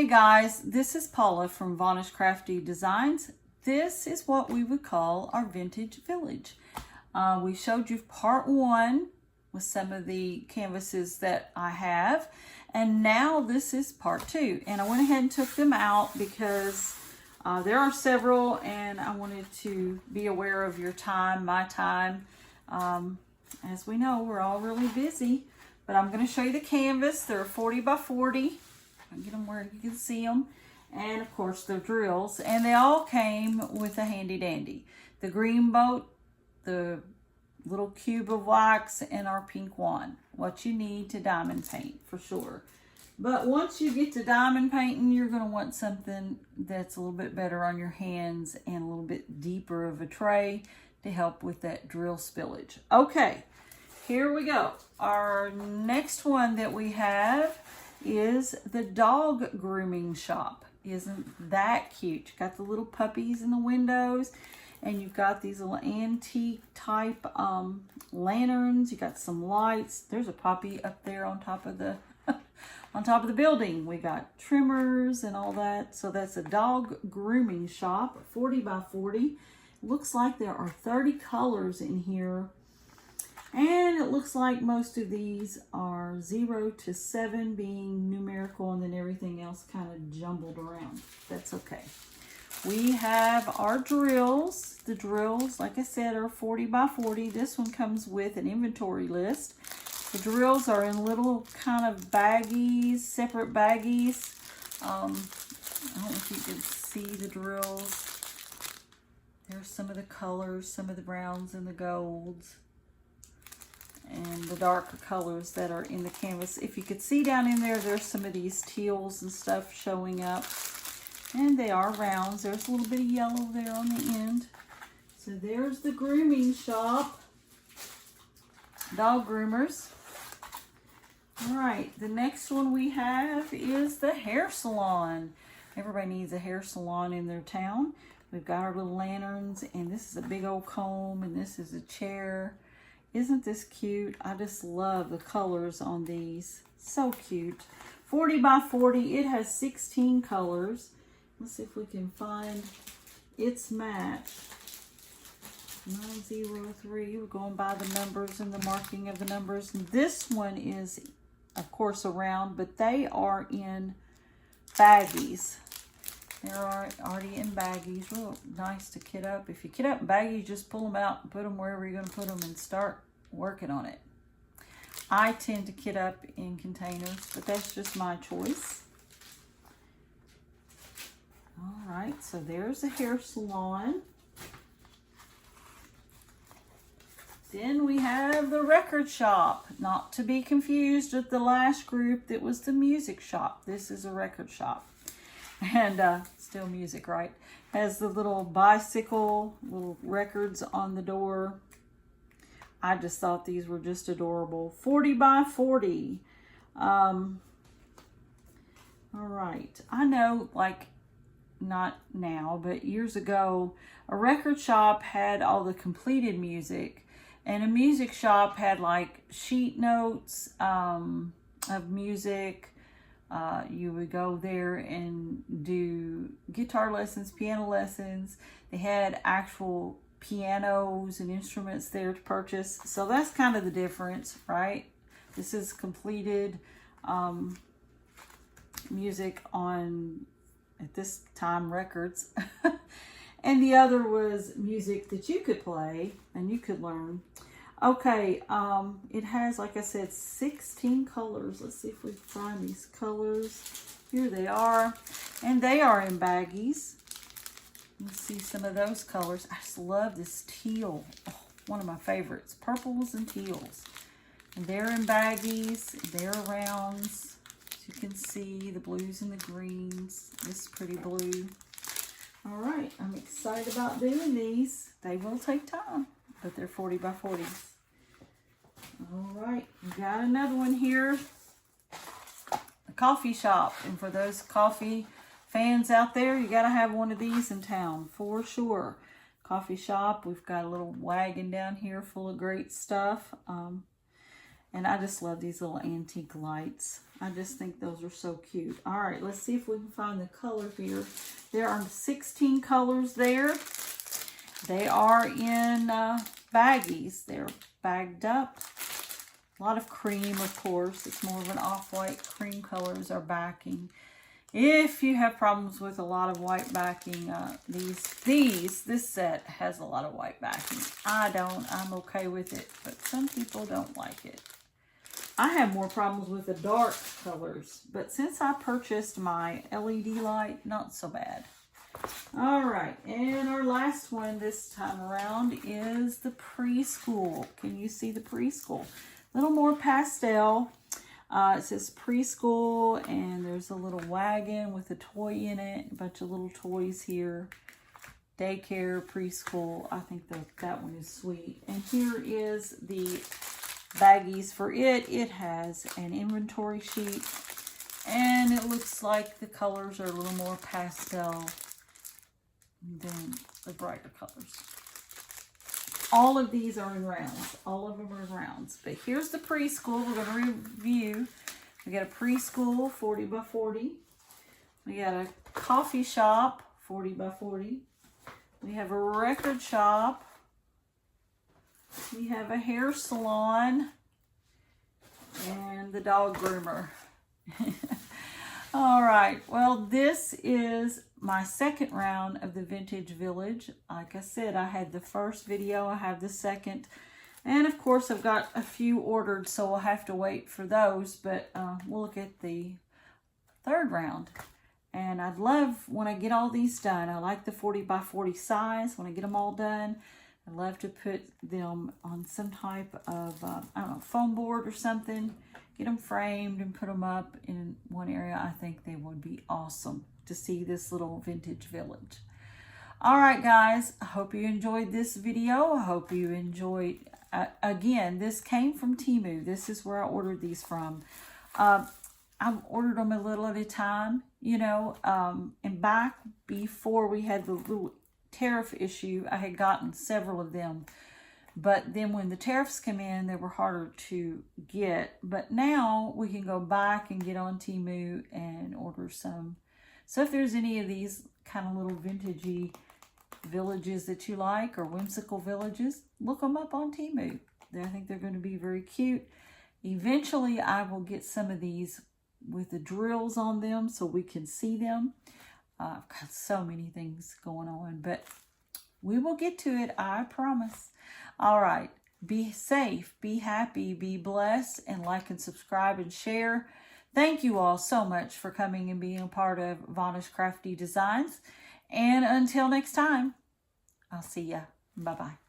Hey guys, this is Paula from Varnish Crafty Designs. This is what we would call our vintage village. We showed you part one with some of the canvases that I have, and now this is part two. And I went ahead and took them out because there are several, and I wanted to be aware of your time, my time. As we know, we're all really busy, but I'm going to show you the canvas. They're 40 by 40. I'll get them where you can see them. And of course, the drills. And they all came with a handy dandy. The green boat, the little cube of wax, and our pink wand. What you need to diamond paint for sure. But once you get to diamond painting, you're going to want something that's a little bit better on your hands and a little bit deeper of a tray to help with that drill spillage. Okay, here we go. Our next one that we have is the dog grooming shop. Isn't that cute? You got the little puppies in the windows, and you've got these little antique type lanterns. You got some lights. There's a puppy up there on top of the on top of the building. We got trimmers and all that. So that's a dog grooming shop, 40 by 40. Looks like there are 30 colors in here. And it looks like most of these are 0 to 7 being numerical, and then everything else kind of jumbled around. That's okay. We have our drills. The drills, like I said, are 40 by 40. This one comes with an inventory list. The drills are in little kind of baggies, separate baggies. I don't know if you can see the drills. There's some of the colors, some of the browns and the golds, and the darker colors that are in the canvas. If you could see down in there, there's some of these teals and stuff showing up. And they are rounds. There's a little bit of yellow there on the end. So there's the grooming shop. Dog groomers. All right, the next one we have is the hair salon. Everybody needs a hair salon in their town. We've got our little lanterns, and this is a big old comb, and this is a chair. Isn't this cute? I just love the colors on these. So cute. 40 by 40. It has 16 colors. Let's see if we can find its match. 903. We're going by the numbers and the marking of the numbers. And this one is, of course, a round, but they are in baggies. They're already in baggies. Real nice to kit up. If you kit up in baggies, just pull them out and put them wherever you're going to put them and start working on it. I tend to kit up in containers, but that's just my choice. All right, so there's a hair salon. Then we have the record shop, not to be confused with the last group that was the music shop. This is a record shop. And still music, right? Has the little bicycle, little records on the door. I just thought these were just adorable. 40 by 40. All right. I know, like, not now, but years ago, a record shop had all the completed music, and a music shop had like sheet notes of music. You would go there and do guitar lessons, piano lessons. They had actual pianos and instruments there to purchase. So that's kind of the difference, right? This is completed music on, at this time, records. And the other was music that you could play and you could learn. Okay, it has, like I said, 16 colors. Let's see if we can find these colors. Here they are. And they are in baggies. You can see some of those colors. I just love this teal. Oh, one of my favorites. Purples and teals. And they're in baggies. They're rounds. As you can see, the blues and the greens. This pretty blue. All right, I'm excited about doing these. They will take time, but they're 40 by 40s. All right, we got another one here. A coffee shop. And for those coffee fans out there, you got to have one of these in town for sure. Coffee shop. We've got a little wagon down here full of great stuff. And I just love these little antique lights. I just think those are so cute. All right, let's see if we can find the color here. There are 16 colors there. They are in baggies. They're bagged up. A lot of cream, of course. It's more of an off-white. Cream colors are backing. If you have problems with a lot of white backing, this set has a lot of white backing. I don't. I'm okay with it, but some people don't like it. I have more problems with the dark colors, but since I purchased my LED light, not so bad. All right, and our last one this time around is the preschool. Can you see the preschool? A little more pastel. It says preschool, and there's a little wagon with a toy in it, a bunch of little toys here. Daycare, preschool. I think that one is sweet. And here is the baggies for it. It has an inventory sheet, and it looks like the colors are a little more pastel than the brighter colors. All of these are in rounds. All of them are in rounds. But here's the preschool. We're going to review. We got a preschool 40 by 40. We got a coffee shop 40 by 40. We have a record shop. We have a hair salon. And the dog groomer. All right. Well, this is my second round of the Vintage Village. Like I said, I had the first video, I have the second, and of course I've got a few ordered, so we'll have to wait for those, but we'll look at the third round. And I'd love, when I get all these done, I like the 40 by 40 size. When I get them all done, I'd love to put them on some type of, I don't know, foam board or something, get them framed and put them up in one area. I think they would be awesome to see this little vintage village. All right, guys, I hope you enjoyed this video. I hope you enjoyed, again, this came from Temu. This is where I ordered these from. I've ordered them a little at a time, you know, and back before we had the little tariff issue, I had gotten several of them. But then when the tariffs come in, they were harder to get. But now we can go back and get on Temu and order some. So if there's any of these kind of little vintagey villages that you like, or whimsical villages, look them up on Temu. I think they're going to be very cute. Eventually, I will get some of these with the drills on them so we can see them. I've got so many things going on, but we will get to it, I promise. All right, be safe, be happy, be blessed, and like and subscribe and share. Thank you all so much for coming and being a part of Vanish Crafty Designs. And until next time, I'll see ya. Bye-bye.